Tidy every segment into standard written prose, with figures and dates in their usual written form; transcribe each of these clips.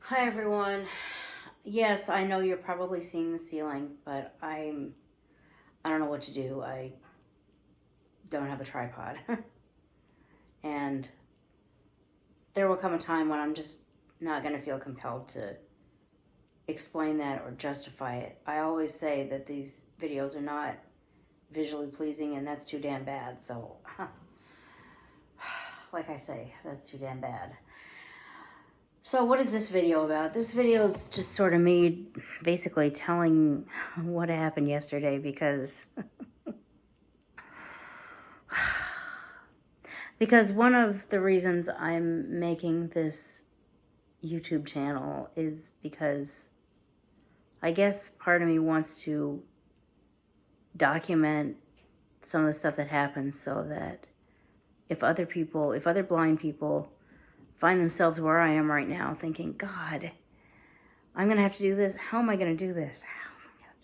Hi everyone. Yes, I know you're probably seeing the ceiling, but I don't know what to do. I don't have a tripod. And there will come a time when I'm just not going to feel compelled to explain that or justify it. I always say that these videos are not visually pleasing and that's too damn bad. So, like I say, that's too damn bad. So what is this video about? This video is just sort of me basically telling what happened yesterday because one of the reasons I'm making this YouTube channel is because I guess part of me wants to document some of the stuff that happens so that if other blind people find themselves where I am right now thinking, God, I'm going to have to do this. How am I going to do this? How am I going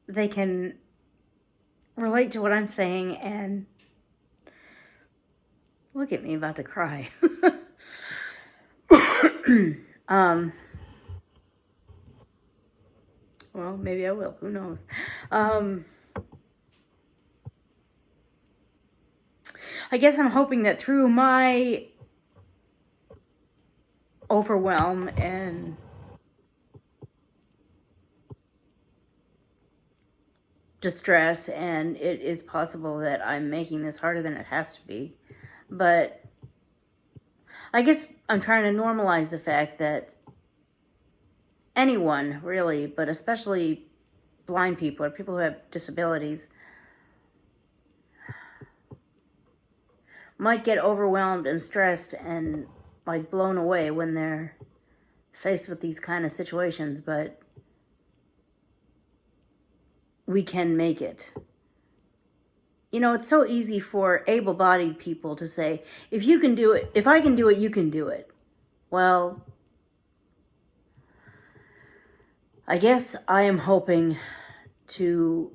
to do it? They can relate to what I'm saying and look at me, about to cry. Well, maybe I will. Who knows? I guess I'm hoping that through my overwhelm and distress, and it is possible that I'm making this harder than it has to be, but I guess I'm trying to normalize the fact that anyone, really, but especially blind people or people who have disabilities, might get overwhelmed and stressed and like blown away when they're faced with these kind of situations, but we can make it. You know, it's so easy for able-bodied people to say, if you can do it, if I can do it, you can do it. Well, I guess I am hoping to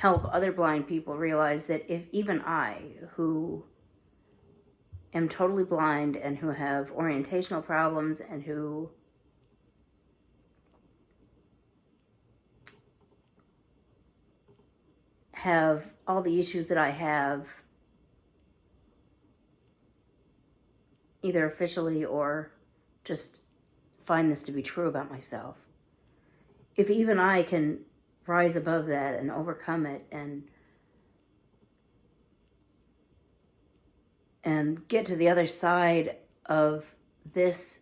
help other blind people realize that if even I, who am totally blind and who have orientational problems and who have all the issues that I have, either officially or just find this to be true about myself. If even I can rise above that and overcome it and get to the other side of this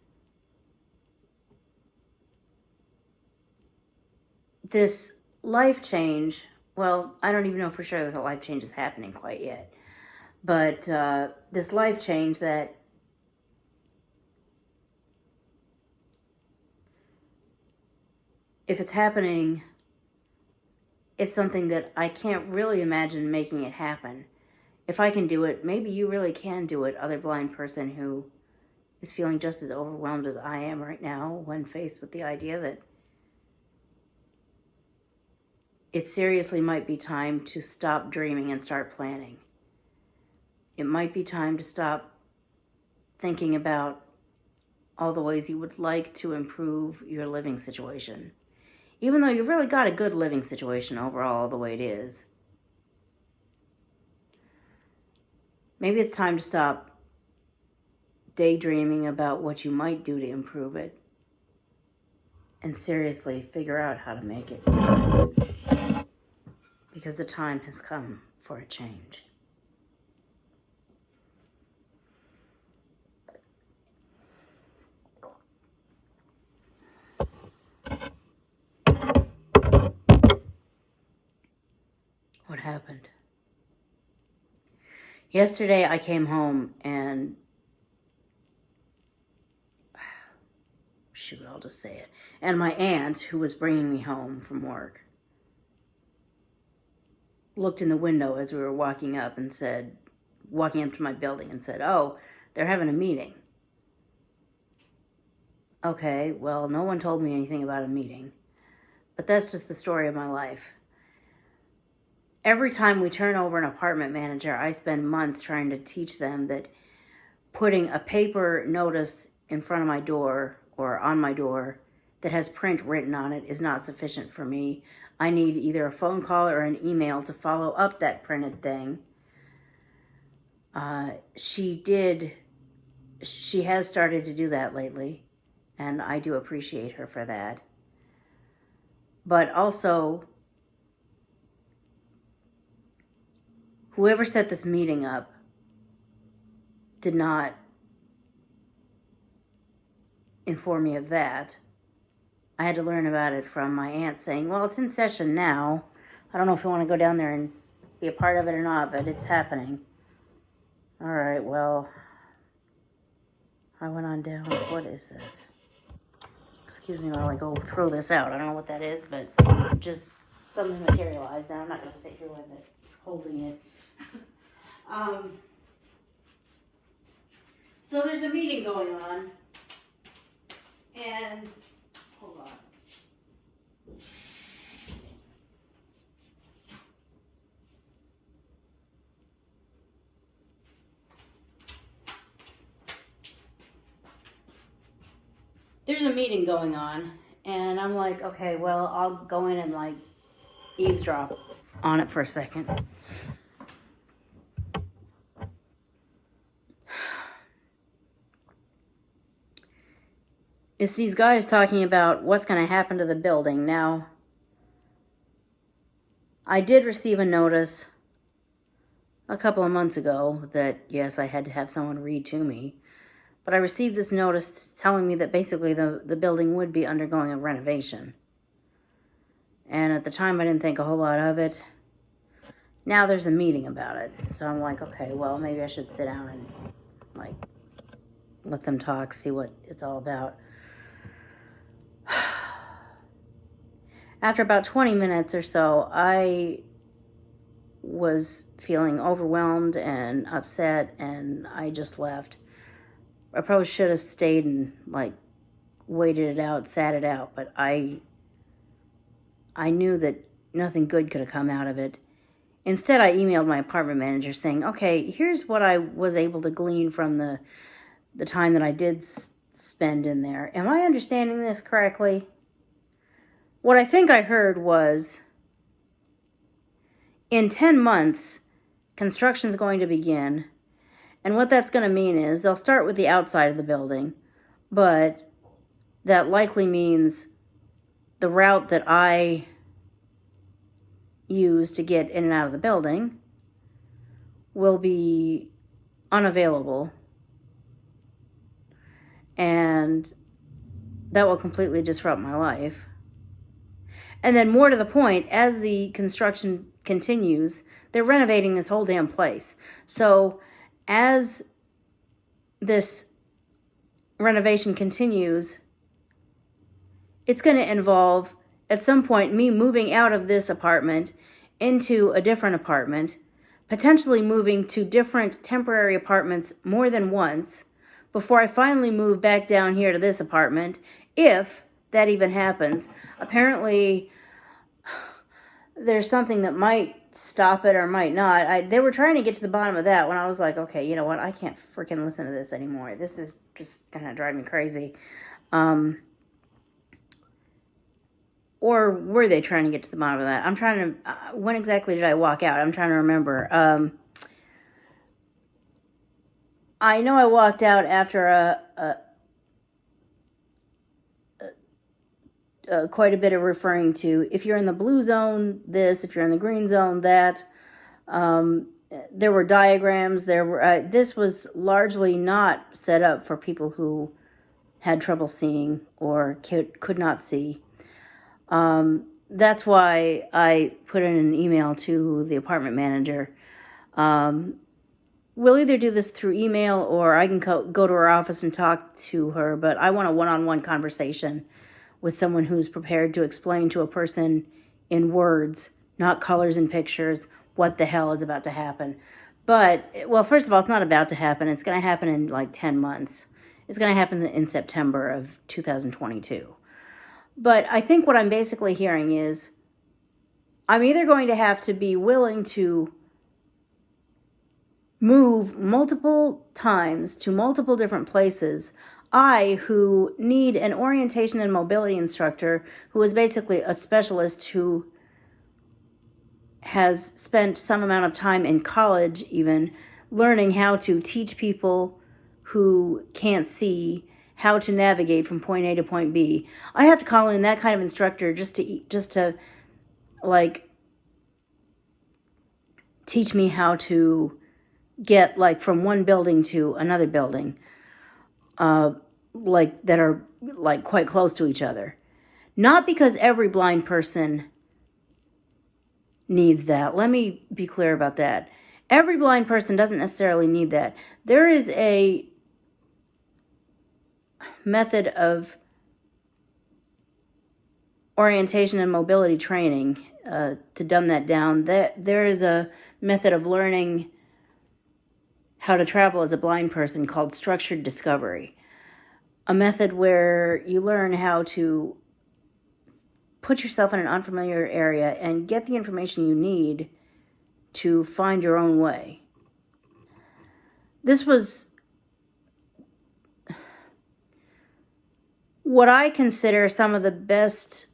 life change. Well, I don't even know for sure that the life change is happening quite yet, but this life change that if it's happening, it's something that I can't really imagine making it happen. If I can do it, maybe you really can do it, other blind person who is feeling just as overwhelmed as I am right now when faced with the idea that it seriously might be time to stop dreaming and start planning. It might be time to stop thinking about all the ways you would like to improve your living situation. Even though you've really got a good living situation overall the way it is. Maybe it's time to stop daydreaming about what you might do to improve it and seriously figure out how to make it. Because the time has come for a change. What happened? Yesterday I came home and shoot, I'll just say it. And my aunt, who was bringing me home from work, looked in the window as we were walking up to my building and said, "Oh, they're having a meeting." Okay, well, no one told me anything about a meeting, but that's just the story of my life. every time we turn over an apartment manager, I spend months trying to teach them that putting a paper notice in front of my door or on my door that has print written on it is not sufficient for me. I need either a phone call or an email to follow up that printed thing. She has started to do that lately, and I do appreciate her for that. But also, whoever set this meeting up did not inform me of that. I had to learn about it from my aunt saying, well, it's in session now. I don't know if you want to go down there and be a part of it or not, but it's happening. All right, well, I went on down. What is this? Excuse me while I go throw this out. I don't know what that is, but just something materialized, and I'm not going to sit here with it, holding it. So there's a meeting going on, and hold on. There's a meeting going on, and I'm like, okay, well, I'll go in and like eavesdrop on it for a second. It's these guys talking about what's going to happen to the building. Now, I did receive a notice a couple of months ago that, yes, I had to have someone read to me. But I received this notice telling me that basically the building would be undergoing a renovation. And at the time, I didn't think a whole lot of it. Now there's a meeting about it. So I'm like, okay, well, maybe I should sit down and, like, let them talk, see what it's all about. After about 20 minutes or so, I was feeling overwhelmed and upset, and I just left. I probably should have stayed and, like, waited it out, sat it out, but I knew that nothing good could have come out of it. Instead, I emailed my apartment manager saying, okay, here's what I was able to glean from the time that I did spend in there. Am I understanding this correctly? What I think I heard was, in 10 months, construction's going to begin. And what that's going to mean is they'll start with the outside of the building, but that likely means the route that I use to get in and out of the building will be unavailable. And that will completely disrupt my life. And then more to the point, as the construction continues, they're renovating this whole damn place. So as this renovation continues, it's going to involve, at some point, me moving out of this apartment into a different apartment, potentially moving to different temporary apartments more than once, before I finally move back down here to this apartment, if that even happens. Apparently, there's something that might stop it or might not. They were trying to get to the bottom of that when I was like, okay, you know what? I can't freaking listen to this anymore. This is just kind of driving me crazy. Or were they trying to get to the bottom of that? I'm trying to, when exactly did I walk out? I'm trying to remember. I know I walked out after quite a bit of referring to, if you're in the blue zone, this, if you're in the green zone, that. There were diagrams. This was largely not set up for people who had trouble seeing or could not see. That's why I put in an email to the apartment manager. We'll either do this through email or I can go to her office and talk to her, but I want a one-on-one conversation with someone who's prepared to explain to a person in words, not colors and pictures, what the hell is about to happen. But, well, first of all, it's not about to happen. It's going to happen in like 10 months. It's going to happen in September of 2022. But I think what I'm basically hearing is I'm either going to have to be willing to move multiple times to multiple different places. I, who need an orientation and mobility instructor, who is basically a specialist who has spent some amount of time in college even learning how to teach people who can't see how to navigate from point A to point B. I have to call in that kind of instructor just to like teach me how to get like from one building to another building, like that are like quite close to each other. Not because every blind person needs that. Let me be clear about that. Every blind person doesn't necessarily need that. There is a method of orientation and mobility training, to dumb that down. There is a method of learning how to travel as a blind person called structured discovery. A method where you learn how to put yourself in an unfamiliar area and get the information you need to find your own way. This was what I consider some of the best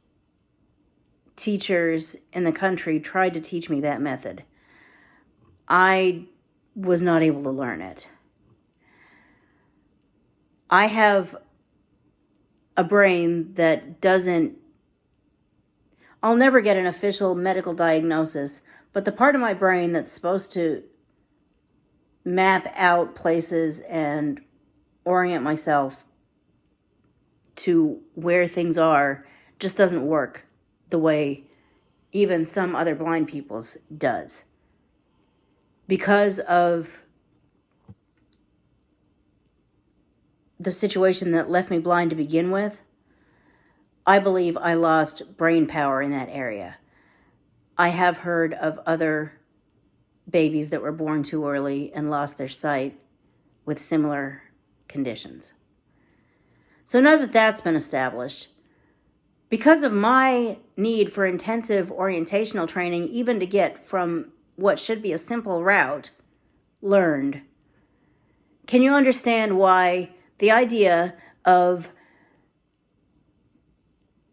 teachers in the country tried to teach me that method. I was not able to learn it. I have a brain that doesn't, I'll never get an official medical diagnosis, but the part of my brain that's supposed to map out places and orient myself to where things are just doesn't work the way even some other blind people's does. Because of the situation that left me blind to begin with, I believe I lost brain power in that area. I have heard of other babies that were born too early and lost their sight with similar conditions. So now that that's been established, because of my need for intensive orientational training, even to get from what should be a simple route learned, can you understand why the idea of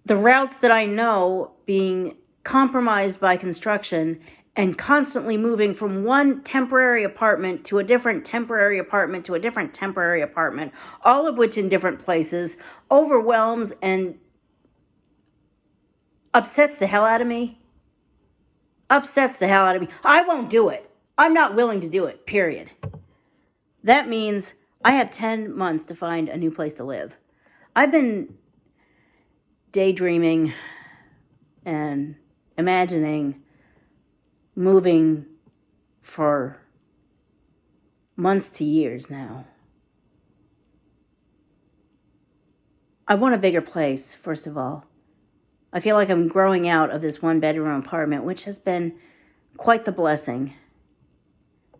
the routes that I know being compromised by construction and constantly moving from one temporary apartment to a different temporary apartment to a different temporary apartment, all of which in different places, overwhelms and upsets the hell out of me? Upsets the hell out of me. I won't do it. I'm not willing to do it, period. That means I have 10 months to find a new place to live. I've been daydreaming and imagining moving for months to years now. I want a bigger place, first of all. I feel like I'm growing out of this one-bedroom apartment, which has been quite the blessing.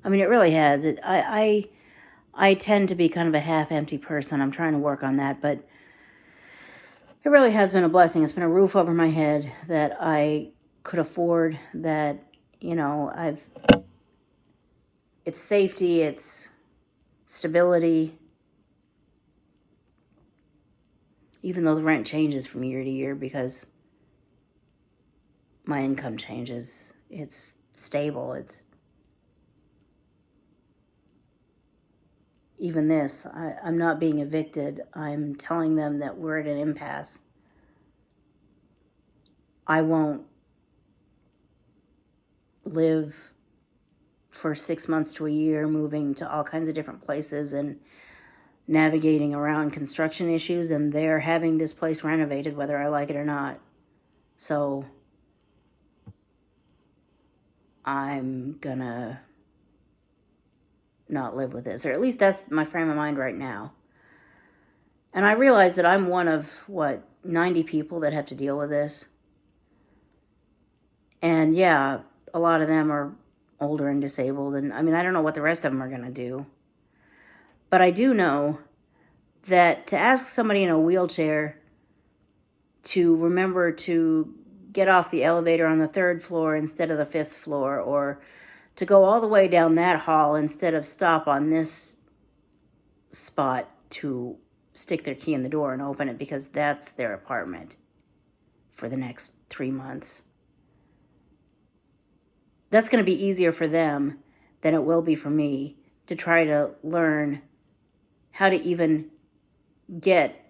I mean, it really has. I tend to be kind of a half-empty person. I'm trying to work on that, but it really has been a blessing. It's been a roof over my head that I could afford, that, you know, it's safety, it's stability. Even though the rent changes from year to year because my income changes, it's stable. It's even this. I'm not being evicted. I'm telling them that we're at an impasse. I won't live for 6 months to a year moving to all kinds of different places and navigating around construction issues, and they're having this place renovated whether I like it or not. So I'm gonna not live with this, or at least that's my frame of mind right now. And I realize that I'm one of 90 people that have to deal with this. And yeah, a lot of them are older and disabled, and I mean, I don't know what the rest of them are gonna do. But I do know that to ask somebody in a wheelchair to remember to get off the elevator on the 3rd floor instead of the 5th floor, or to go all the way down that hall instead of stop on this spot to stick their key in the door and open it, because that's their apartment for the next 3 months. That's going to be easier for them than it will be for me to try to learn how to even get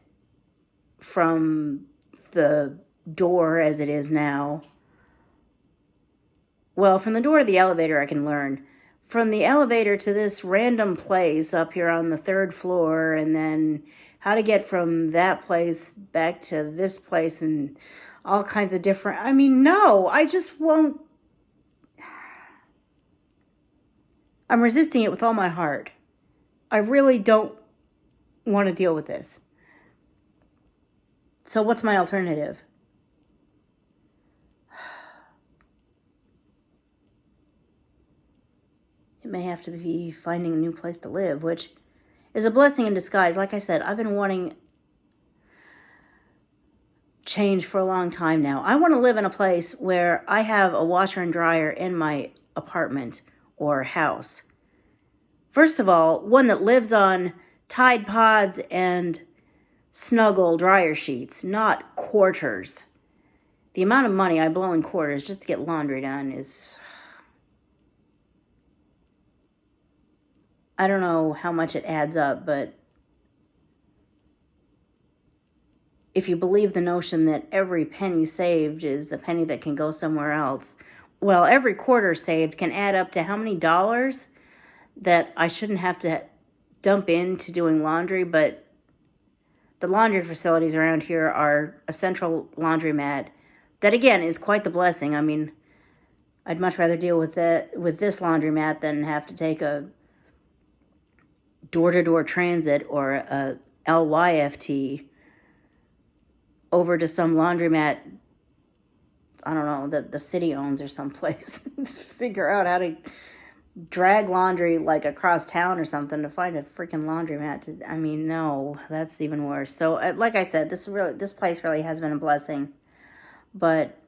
from the door as it is now. Well, from the door to the elevator I can learn. From the elevator to this random place up here on the 3rd floor, and then how to get from that place back to this place, and all kinds of different... I mean, no, I just won't... I'm resisting it with all my heart. I really don't want to deal with this. So what's my alternative? It may have to be finding a new place to live, which is a blessing in disguise. Like I said, I've been wanting change for a long time now. I want to live in a place where I have a washer and dryer in my apartment or house. First of all, one that lives on Tide Pods and Snuggle dryer sheets, not quarters. The amount of money I blow in quarters just to get laundry done is... I don't know how much it adds up, but if you believe the notion that every penny saved is a penny that can go somewhere else, well, every quarter saved can add up to how many dollars that I shouldn't have to dump into doing laundry. But the laundry facilities around here are a central laundromat that, again, is quite the blessing. I mean, I'd much rather deal with this laundromat than have to take a door-to-door transit or a LYFT over to some laundromat, I don't know, that the city owns or someplace, to figure out how to drag laundry like across town or something to find a freaking laundromat. I mean, no, that's even worse. So, like I said, this place really has been a blessing, but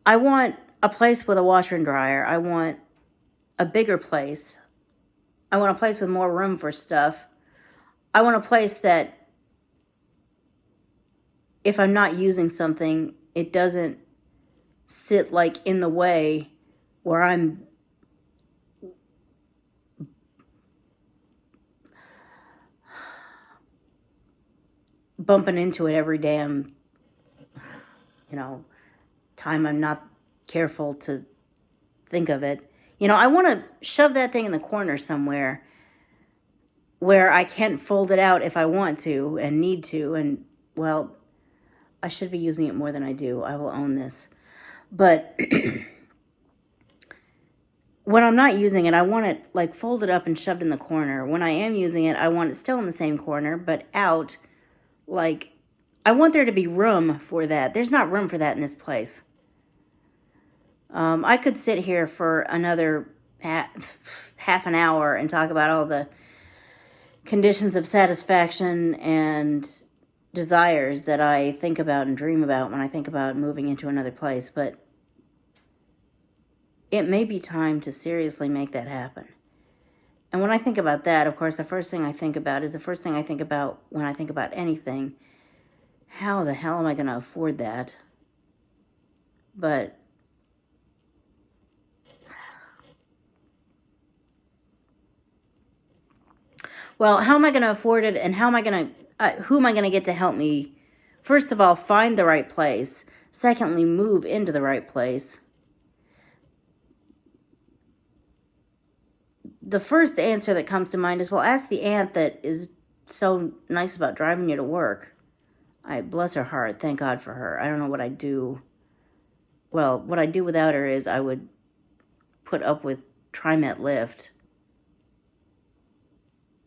I want a place with a washer and dryer. I want a bigger place. I want a place with more room for stuff. I want a place that if I'm not using something, it doesn't sit like in the way where I'm bumping into it every damn, time I'm not careful to think of it. I want to shove that thing in the corner somewhere where I can't fold it out if I want to and need to. And, well, I should be using it more than I do. I will own this. But when I'm not using it, I want it like folded up and shoved in the corner. When I am using it, I want it still in the same corner, but out. Like, I want there to be room for that. There's not room for that in this place. I could sit here for another half an hour and talk about all the conditions of satisfaction and desires that I think about and dream about when I think about moving into another place, but it may be time to seriously make that happen. And when I think about that, of course, the first thing I think about is the first thing I think about when I think about anything. How the hell am I going to afford that? But well, how am I going to afford it, and who am I going to get to help me? First of all, find the right place. Secondly, move into the right place. The first answer that comes to mind is, well, ask the aunt that is so nice about driving you to work. Bless her heart. Thank God for her. I don't know what I'd do. Well, what I'd do without her is I would put up with TriMet Lyft.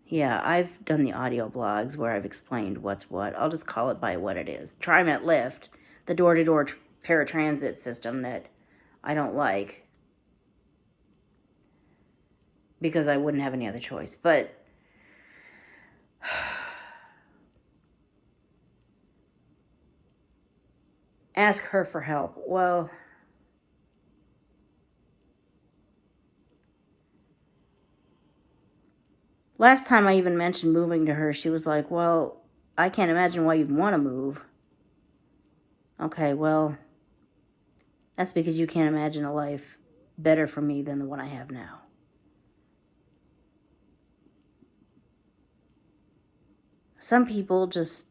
Yeah, I've done the audio blogs where I've explained what's what. I'll just call it by what it is. TriMet Lyft, the door-to-door paratransit system that I don't like because I wouldn't have any other choice. But ask her for help. Well, last time I even mentioned moving to her, she was like, well, I can't imagine why you'd want to move. Okay, well, that's because you can't imagine a life better for me than the one I have now. Some people just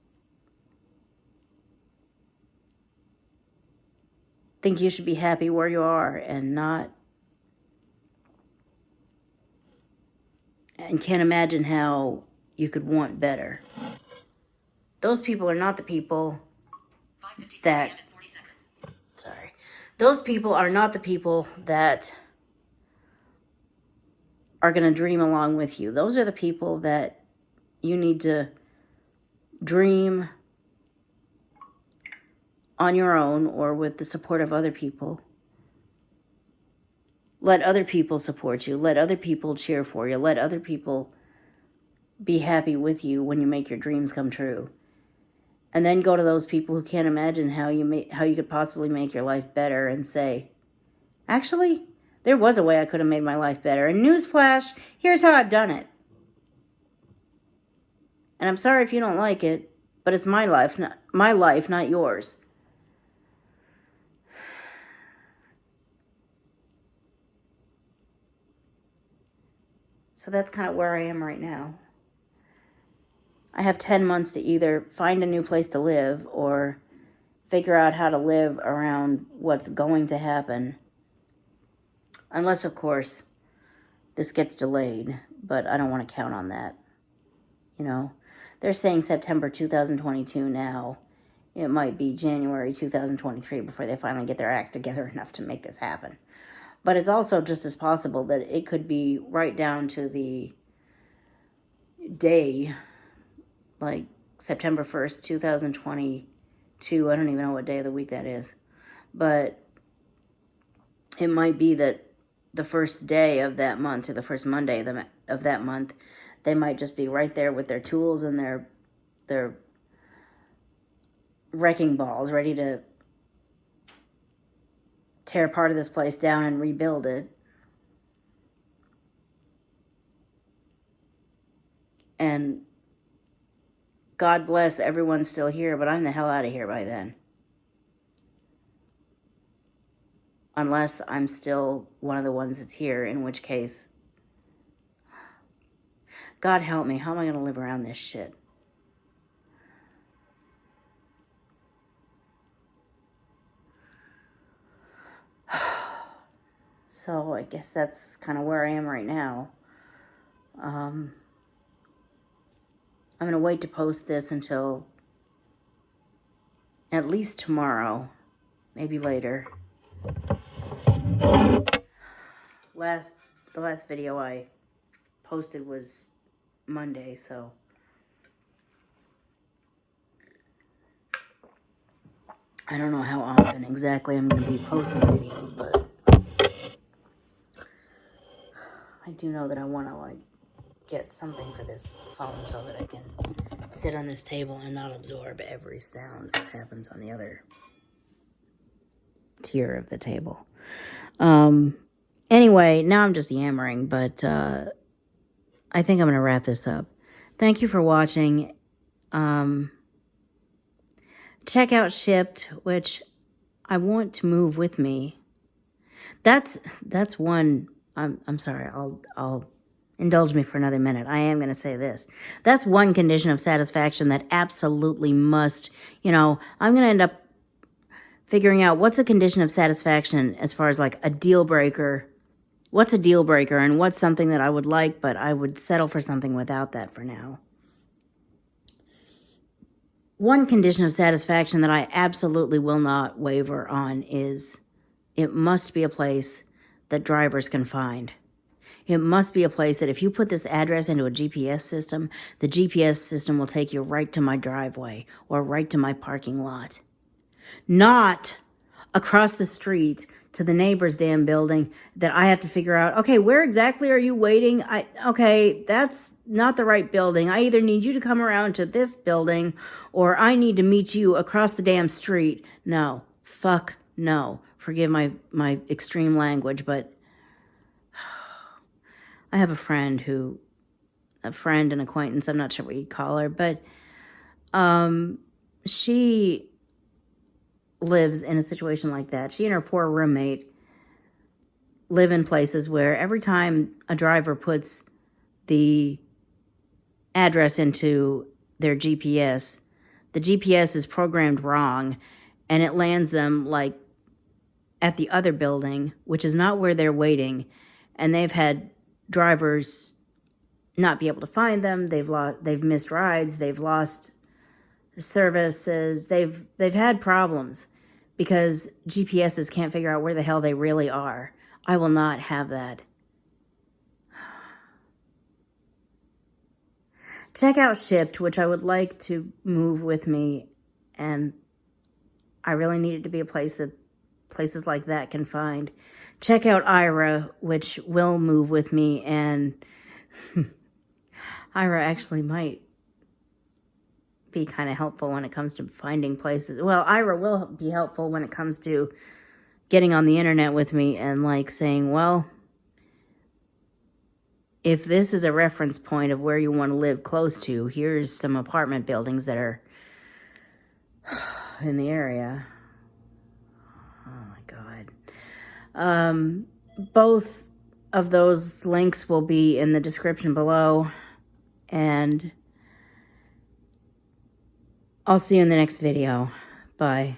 think you should be happy where you are and can't imagine how you could want better. Those people are not the people that, those people are not the people that are going to dream along with you. Those are the people that you need to dream on your own or with the support of other people. Let other people support you. Let other people cheer for you. Let other people be happy with you when you make your dreams come true. And then go to those people who can't imagine how you could possibly make your life better and say, actually, there was a way I could have made my life better. And newsflash, here's how I've done it. And I'm sorry if you don't like it, but it's my life, not yours. So that's kind of where I am right now. I have 10 months to either find a new place to live or figure out how to live around what's going to happen. Unless, of course, this gets delayed, but I don't want to count on that. You know, they're saying September 2022 now. It might be January 2023 before they finally get their act together enough to make this happen. But it's also just as possible that it could be right down to the day, like September 1st, 2022. I don't even know what day of the week that is. But it might be that the first day of that month or the first Monday of that month, they might just be right there with their tools and their wrecking balls ready to tear part of this place down and rebuild it. And God bless everyone's still here, but I'm the hell out of here by then. Unless I'm still one of the ones that's here, in which case, God help me, how am I going to live around this shit? So I guess that's kind of where I am right now. I'm going to wait to post this until at least tomorrow, maybe later. The last video I posted was Monday, so I don't know how often exactly I'm going to be posting videos, but I do know that I want to, like, get something for this phone so that I can sit on this table and not absorb every sound that happens on the other tier of the table. Anyway, now I'm just yammering, but I think I'm going to wrap this up. Thank you for watching. Check out Shipped, which I want to move with me. That's one. I'm sorry. I'll indulge me for another minute. I am going to say this. That's one condition of satisfaction that absolutely must, I'm going to end up figuring out what's a condition of satisfaction as far as like a deal breaker. What's a deal breaker and what's something that I would like, but I would settle for something without that for now. One condition of satisfaction that I absolutely will not waver on is it must be a place that drivers can find. It must be a place that if you put this address into a GPS system, the GPS system will take you right to my driveway or right to my parking lot. Not across the street to the neighbor's damn building that I have to figure out, okay, where exactly are you waiting? Okay, that's not the right building. I either need you to come around to this building or I need to meet you across the damn street. No, Fuck no. Forgive my extreme language, but I have a friend, an acquaintance, I'm not sure what you'd call her, but she lives in a situation like that. She and her poor roommate live in places where every time a driver puts the address into their GPS, the GPS is programmed wrong, and it lands them like at the other building, which is not where they're waiting, and they've had drivers not be able to find them. They've missed rides, they've lost services, they've had problems because GPSs can't figure out where the hell they really are. I will not have that. Check out Shipped, which I would like to move with me, and I really need it to be a place that places like that can find. Check out Aira, which will move with me, and Aira actually might be kind of helpful when it comes to finding places. Well, Aira will be helpful when it comes to getting on the internet with me and like saying, well, if this is a reference point of where you want to live close to, here's some apartment buildings that are in the area. Oh my God. Both of those links will be in the description below, and I'll see you in the next video. Bye.